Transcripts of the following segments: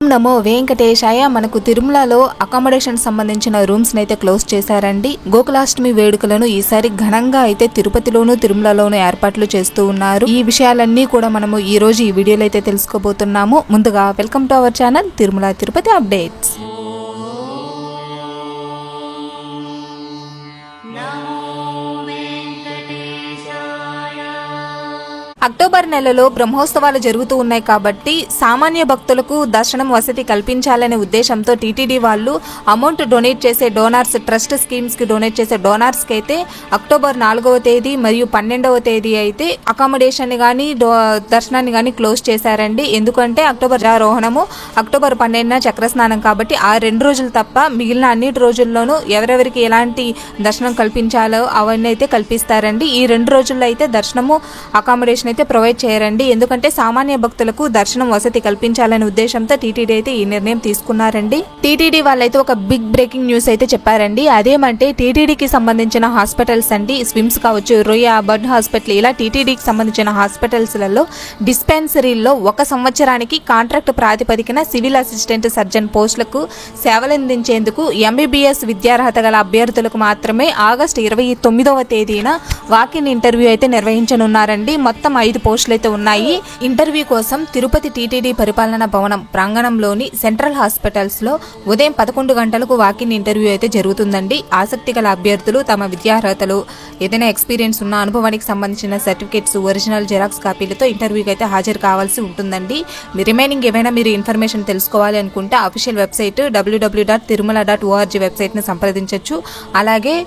నమో వెంకటేశాయ. మనకు తిరుమలలో అకామిడేషన్ సంబంధించిన రూమ్స్ అయితే క్లోజ్ చేశారండి. గోకులాష్టమి వేడుకలను ఈసారి ఘనంగా అయితే తిరుపతిలోను తిరుమలలోను ఏర్పాట్లు చేస్తూ ఉన్నారు. ఈ విషయాలన్నీ కూడా మనము ఈ రోజు ఈ వీడియోలో అయితే తెలుసుకోబోతున్నాము. ముందుగా welcome to our channel Tirumala Tirupati updates. October నెలలో బ్రహ్మోత్సవాలు జరుగుతూ ఉన్నాయి కాబట్టి సామాన్య భక్తులకు దర్శనం వసతి కల్పించాలనే ఉద్దేశంతో టీటీడీ వాళ్ళు అమౌంట్ డొనేట్ చేసే డోనార్స్, ట్రస్ట్ స్కీమ్స్ కి డొనేట్ చేసే డోనార్స్ కి అయితే అక్టోబర్ 4వ తేదీ మరియు 12వ తేదీ అయితే అకామిడేషన్ గానీ దర్శనాన్ని గానీ క్లోజ్ చేశారండి. ఎందుకంటే అక్టోబర్ ఆరోహణము, అక్టోబర్ 12న చక్రస్నానం కాబట్టి ఆ 2 రోజులు తప్ప మిగిలిన అన్నిటి రోజుల్లోనూ ఎవరెవరికి ఎలాంటి దర్శనం కల్పించాలో అవన్నీ అయితే కల్పిస్తారండి. ఈ 2 రోజుల్లో అయితే దర్శనము, అకామిడేషన్ అయితే ప్రొవైడ్ చేయరండి. ఎందుకంటే సామాన్య భక్తులకు దర్శనం వసతి కల్పించాలనే ఉద్దేశంతో టీటీడీ అయితే ఈ నిర్ణయం తీసుకున్నారండి. టీటీడీ వాళ్ళైతే ఒక బిగ్ బ్రేకింగ్ న్యూస్ అయితే చెప్పారండి. అదేమంటే టీటీడీకి సంబంధించిన హాస్పిటల్స్ అండి, స్విమ్స్ కావచ్చు, రొయ్య, బర్డ్ హాస్పిటల్, ఇలా టీటీడీకి సంబంధించిన హాస్పిటల్స్లలో డిస్పెన్సరీల్లో 1 సంవత్సరానికి కాంట్రాక్ట్ ప్రాతిపదికన సివిల్ అసిస్టెంట్ సర్జన్ పోస్టులకు సేవలందించేందుకు ఎంబీబీఎస్ విద్యార్హత గల అభ్యర్థులకు మాత్రమే ఆగస్టు 29వ తేదీన వాకిన్ ఇంటర్వ్యూ అయితే నిర్వహించనున్నారండి. మొత్తం 5 పోస్టులు అయితే ఉన్నాయి. ఇంటర్వ్యూ కోసం తిరుపతి టీటీడీ పరిపాలనా భవనం ప్రాంగణంలోని సెంట్రల్ హాస్పిటల్స్ లో ఉదయం 11 గంటలకు వాకిన్ ఇంటర్వ్యూ అయితే జరుగుతుందండి. ఆసక్తి గల అభ్యర్థులు తమ విద్యార్హతలు, ఏదైనా ఎక్స్పీరియన్స్ ఉన్న అనుభవానికి సంబంధించిన సర్టిఫికేట్స్, ఒరిజినల్ జెరాక్స్ కాపీలతో ఇంటర్వ్యూకి అయితే హాజరు కావాల్సి ఉంటుందండి. రిమైనింగ్ ఏమైనా మీరు ఇన్ఫర్మేషన్ తెలుసుకోవాలి అనుకుంటే అఫీషియల్ వెబ్సైట్ www.tirumala.org వెబ్సైట్ ని సంప్రదించవచ్చు. అలాగే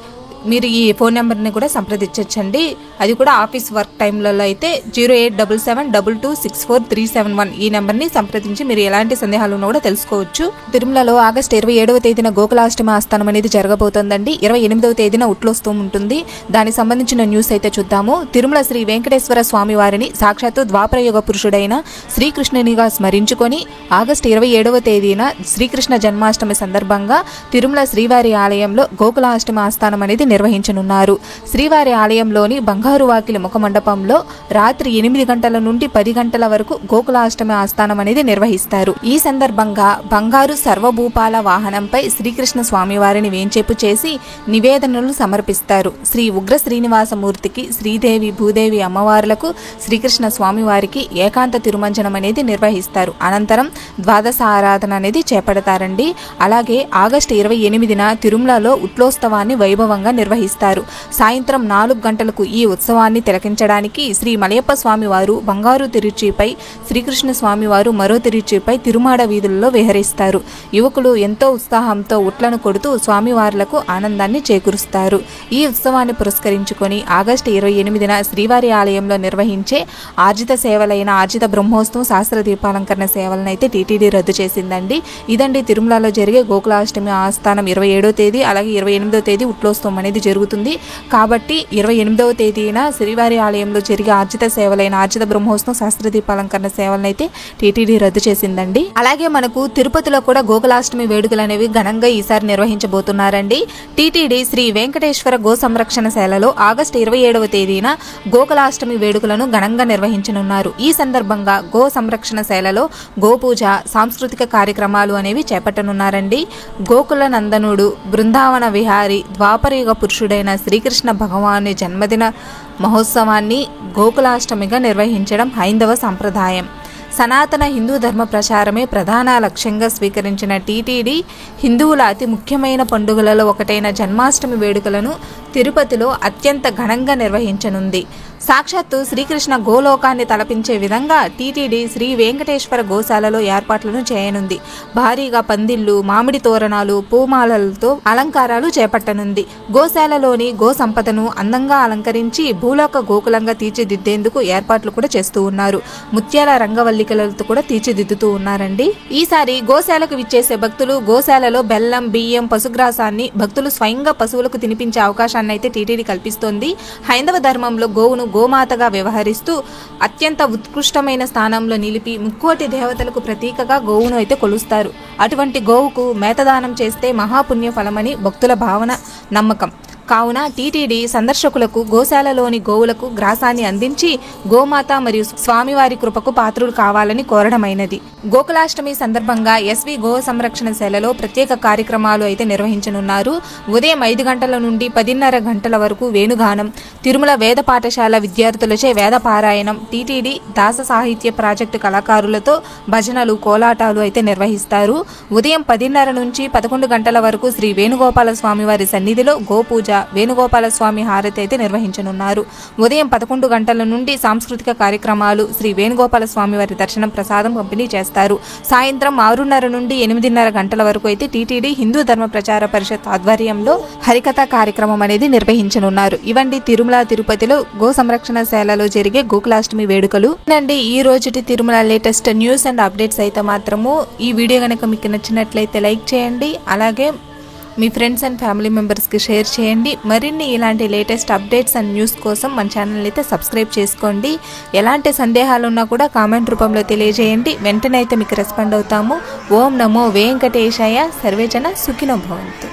మీరు ఈ ఫోన్ నెంబర్ని కూడా సంప్రదించండి. అది కూడా ఆఫీస్ వర్క్ టైంలలో అయితే 0877226437 ఈ నెంబర్ని సంప్రదించి మీరు ఎలాంటి సందేహాలు ఉన్నా కూడా తెలుసుకోవచ్చు. తిరుమలలో ఆగస్టు 27వ తేదీన గోకులాష్టమి ఆస్థానం అనేది జరగబోతోందండి. 28వ తేదీన ఉట్లోస్తూ ఉంటుంది. దానికి సంబంధించిన న్యూస్ అయితే చూద్దాము. తిరుమల శ్రీ వెంకటేశ్వర స్వామి వారిని సాక్షాత్తు ద్వాపరయుగ పురుషుడైన శ్రీకృష్ణునిగా స్మరించుకొని ఆగస్టు 27వ తేదీన శ్రీకృష్ణ జన్మాష్టమి సందర్భంగా తిరుమల శ్రీవారి ఆలయంలో గోకులాష్టమి ఆస్థానం అనేది నిర్వహించనున్నారు. శ్రీవారి ఆలయంలోని బంగారు వాకిలి ముఖ మండపంలో రాత్రి 8 గంటల నుండి 10 గంటల వరకు గోకులాష్టమి ఆస్థానం అనేది నిర్వహిస్తారు. ఈ సందర్భంగా బంగారు సర్వభూపాల వాహనంపై శ్రీకృష్ణ స్వామి వారిని వేంచేపు చేసి నివేదనలు సమర్పిస్తారు. శ్రీ ఉగ్ర శ్రీనివాసమూర్తికి, శ్రీదేవి, భూదేవి అమ్మవార్లకు, శ్రీకృష్ణ స్వామి వారికి ఏకాంత తిరుమంజనం అనేది నిర్వహిస్తారు. అనంతరం ద్వాదశ ఆరాధన అనేది చేపడతారండి. అలాగే ఆగస్టు 28న తిరుమలలో ఉట్లోత్సవాన్ని వైభవంగా నిర్వహిస్తారు. సాయంత్రం 4 గంటలకు ఈ ఉత్సవాన్ని తిలకించడానికి శ్రీ మలయప్ప స్వామి వారు బంగారు తిరుచిపై, శ్రీకృష్ణ స్వామి వారు మరో తిరుచిపై తిరుమాడ వీధుల్లో విహరిస్తారు. యువకులు ఎంతో ఉత్సాహంతో ఉట్లను కొడుతూ స్వామివార్లకు ఆనందాన్ని చేకూరుస్తారు. ఈ ఉత్సవాన్ని పురస్కరించుకొని ఆగస్టు 28న శ్రీవారి ఆలయంలో నిర్వహించే ఆర్జిత సేవలైన ఆర్జిత బ్రహ్మోత్సవం, శాస్త్ర దీపాలంకరణ సేవలను అయితే టీటీడీ రద్దు చేసిందండి. ఇదండి తిరుమలలో జరిగే గోకులాష్టమి ఆస్థానం 27వ తేదీ, అలాగే 28వ తేదీ ఉట్లోత్సవం అనేది జరుగుతుంది. కాబట్టి 28వ తేదీన శ్రీవారి ఆలయంలో జరిగే ఆర్జిత సేవలైన ఆర్జిత బ్రహ్మోత్సవం, శాస్త్ర దీపాలంకరణ సేవలను అయితే టీటీడీ రద్దు చేసిందండి. అలాగే మనకు తిరుపతిలో కూడా గోకులాష్టమి వేడుకలు అనేవి ఘనంగా ఈసారి నిర్వహించబోతున్నారండి. టీటీడీ శ్రీ వెంకటేశ్వర గో సంరక్షణ శాలలో ఆగస్టు 27వ తేదీన గోకులాష్టమి వేడుకలను ఘనంగా నిర్వహించనున్నారు. ఈ సందర్భంగా గో సంరక్షణ శాలలో గోపూజ, సాంస్కృతిక కార్యక్రమాలు అనేవి చేపట్టనున్నారండి. గోకుల నందనుడు, బృందావన విహారి, ద్వాపరయుగ పురుషుడైన శ్రీకృష్ణ భగవాను జన్మదిన మహోత్సవాన్ని గోకులాష్టమిగా నిర్వహించడం హైందవ సంప్రదాయం. సనాతన హిందూ ధర్మ ప్రచారమే ప్రధాన లక్ష్యంగా స్వీకరించిన టీటీడీ హిందువుల అతి ముఖ్యమైన పండుగలలో ఒకటైన జన్మాష్టమి వేడుకలను తిరుపతిలో అత్యంత ఘనంగా నిర్వహించనుంది. సాక్షాత్తు శ్రీకృష్ణ గోలోకాన్ని తలపించే విధంగా టీటీడీ శ్రీ వెంకటేశ్వర గోశాలలో ఏర్పాట్లను చేయనుంది. భారీగా పందిళ్లు, మామిడి తోరణాలు, పూమాలలతో అలంకారాలు చేపట్టనుంది. గోశాలలోని గో సంపదను అందంగా అలంకరించి భూలోక గోకులంగా తీర్చిదిద్దేందుకు ఏర్పాట్లు కూడా చేస్తూ ఉన్నారు. ముత్యాల రంగవల్లికలతో కూడా తీర్చిదిద్దుతూ ఉన్నారండి. ఈసారి గోశాలకు విచ్చేసే భక్తులు గోశాలలో బెల్లం, బియ్యం, పశుగ్రాసాన్ని భక్తులు స్వయంగా పశువులకు తినిపించే అవకాశాన్ని అయితే టీటీడీ కల్పిస్తోంది. హైందవ ధర్మంలో గోవును గోమాతగా వ్యవహరిస్తూ అత్యంత ఉత్కృష్టమైన స్థానంలో నిలిపి ముక్కోటి దేవతలకు ప్రతీకగా గోవును అయితే కొలుస్తారు. అటువంటి గోవుకు మేతదానం చేస్తే మహాపుణ్య ఫలమని భక్తుల భావన, నమ్మకం. కావున టీటీడీ సందర్శకులకు గోశాలలోని గోవులకు గ్రాసాన్ని అందించి గోమాత మరియు స్వామివారి కృపకు పాత్రులు కావాలని కోరడమైనది. గోకులాష్టమి సందర్భంగా ఎస్వి గో సంరక్షణ శాలలో ప్రత్యేక కార్యక్రమాలు అయితే నిర్వహించనున్నారు. ఉదయం 5 గంటల నుండి 10:30 గంటల వరకు వేణుగానం, తిరుమల వేద పాఠశాల విద్యార్థులచే వేద పారాయణం, టీటీడీ దాస సాహిత్య ప్రాజెక్టు కళాకారులతో భజనలు, కోలాటాలు అయితే నిర్వహిస్తారు. ఉదయం 10:30 నుంచి 11 గంటల వరకు శ్రీ వేణుగోపాల స్వామి వారి సన్నిధిలో గోపూజ, వేణుగోపాల స్వామి హారతి అయితే నిర్వహించనున్నారు. ఉదయం 11 గంటల నుండి సాంస్కృతిక కార్యక్రమాలు, శ్రీ వేణుగోపాల స్వామి వారి దర్శనం, ప్రసాదం పంపిణీ చేస్తారు. సాయంత్రం 6:30 నుండి 8:30 గంటల వరకు అయితే టీటీడీ హిందూ ధర్మ ప్రచార పరిషత్ ఆధ్వర్యంలో హరికథ కార్యక్రమం అనేది నిర్వహించనున్నారు. ఇవండి తిరుమల తిరుపతిలో గో సంరక్షణ శాలలో జరిగే గోకులాష్టమి వేడుకలు. ఈ రోజుటి Tirumala latest news and updates అయితే మాత్రము ఈ వీడియో కనుక మీకు నచ్చినట్లయితే లైక్ చేయండి. అలాగే మీ ఫ్రెండ్స్ అండ్ ఫ్యామిలీ మెంబర్స్కి షేర్ చేయండి. మరిన్ని ఇలాంటి లేటెస్ట్ అప్డేట్స్ అండ్ న్యూస్ కోసం మన ఛానల్ అయితే సబ్స్క్రైబ్ చేసుకోండి. ఎలాంటి సందేహాలు ఉన్నా కూడా కామెంట్ రూపంలో తెలియజేయండి. వెంటనే అయితే మీకు రెస్పాండ్ అవుతాము. ఓం నమో వెంకటేశాయ. సర్వేజన సుఖినో భవంతు.